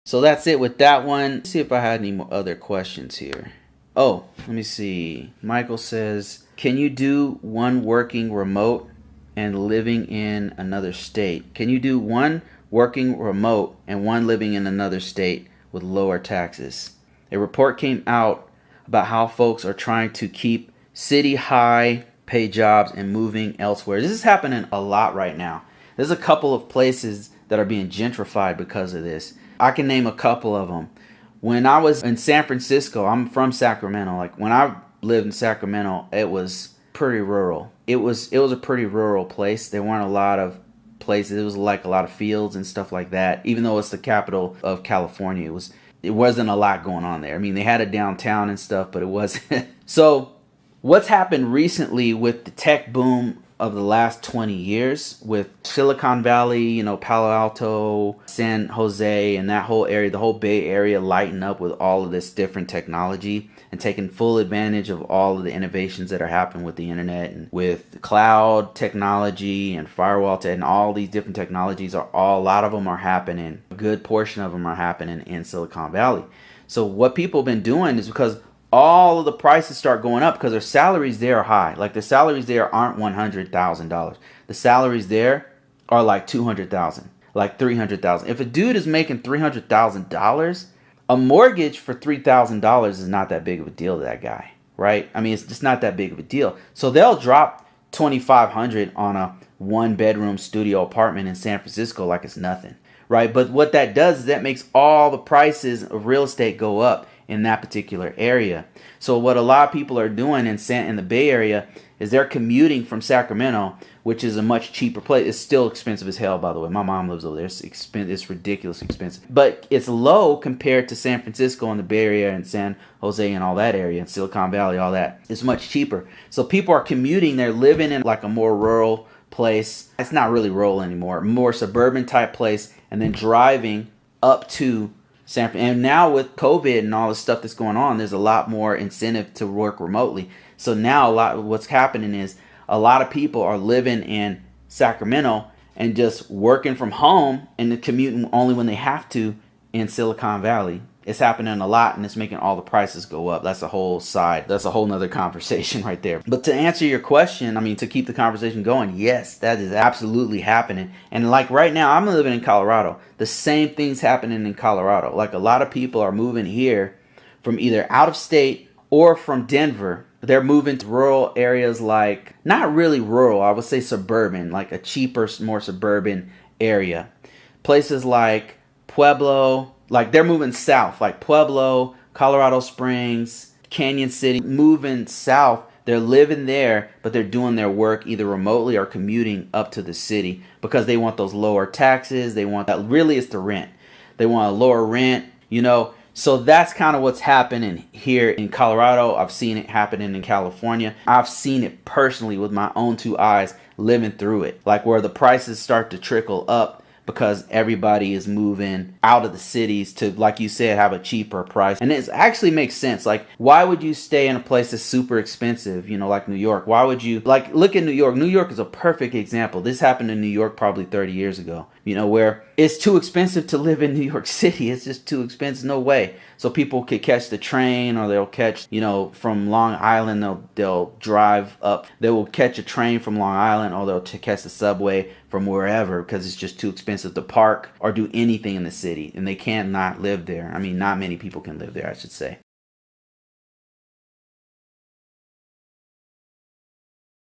So that's it with that one. Let's see if I had any more other questions here. Oh, let me see. Michael says, can you do one working remote and living in another state? Can you do one working remote and one living in another state with lower taxes? A report came out about how folks are trying to keep city high pay jobs and moving elsewhere. This is happening a lot right now. There's a couple of places that are being gentrified because of this. I can name a couple of them. When I was in San Francisco, I'm from Sacramento. Like when I lived in Sacramento, it was pretty rural. It was a pretty rural place. There weren't a lot of places. It was like a lot of fields and stuff like that. Even though it's the capital of California, it wasn't a lot going on there. I mean, they had a downtown and stuff, but it wasn't. So what's happened recently with the tech boom of the last 20 years with Silicon Valley, Palo Alto, San Jose, and that whole area, the whole Bay Area lighting up with all of this different technology and taking full advantage of all of the innovations that are happening with the internet and with cloud technology and firewall tech and all these different technologies a lot of them are happening. A good portion of them are happening in Silicon Valley. So what people have been doing is because all of the prices start going up because their salaries there are high. Like the salaries there aren't $100,000. The salaries there are like $200,000, like $300,000. If a dude is making $300,000, a mortgage for $3,000 is not that big of a deal to that guy, right? I mean, it's just not that big of a deal. So they'll drop $2,500 on a one-bedroom studio apartment in San Francisco like it's nothing, right? But what that does is that makes all the prices of real estate go up in that particular area. So what a lot of people are doing in the Bay Area is they're commuting from Sacramento, which is a much cheaper place. It's still expensive as hell, by the way. My mom lives over there. It's ridiculously expensive. But it's low compared to San Francisco and the Bay Area and San Jose and all that area and Silicon Valley, all that. It's much cheaper. So people are commuting. They're living in like a more rural place. It's not really rural anymore. More suburban type place, and then driving up to San Francisco. And now with COVID and all the stuff that's going on, there's a lot more incentive to work remotely. So now what's happening is a lot of people are living in Sacramento and just working from home and commuting only when they have to in Silicon Valley. It's happening a lot, and it's making all the prices go up. That's a whole nother conversation right there. But to answer your question, I mean, to keep the conversation going, yes, that is absolutely happening. And like right now, I'm living in Colorado. The same thing's happening in Colorado. Like a lot of people are moving here from either out of state or from Denver. They're moving to rural areas, like not really rural, I would say suburban, like a cheaper, more suburban area. Places like Pueblo, like they're moving south, like Pueblo, Colorado Springs, Canyon City, moving south. They're living there, but they're doing their work either remotely or commuting up to the city because they want those lower taxes. They want that. Really, it's the rent. They want a lower rent, So that's kind of what's happening here in Colorado. I've seen it happening in California. I've seen it personally with my own two eyes living through it, like where the prices start to trickle up because everybody is moving out of the cities to, like you said, have a cheaper price. And it actually makes sense. Like, why would you stay in a place that's super expensive, like New York? Why would you, look at New York. New York is a perfect example. This happened in New York probably 30 years ago, where it's too expensive to live in New York City. It's just too expensive. No way. So people could catch the train, or they'll catch, from Long Island, they'll drive up. They will catch a train from Long Island, or they'll catch the subway from wherever because it's just too expensive to park or do anything in the city, and they can't not live there. I mean, not many people can live there, I should say.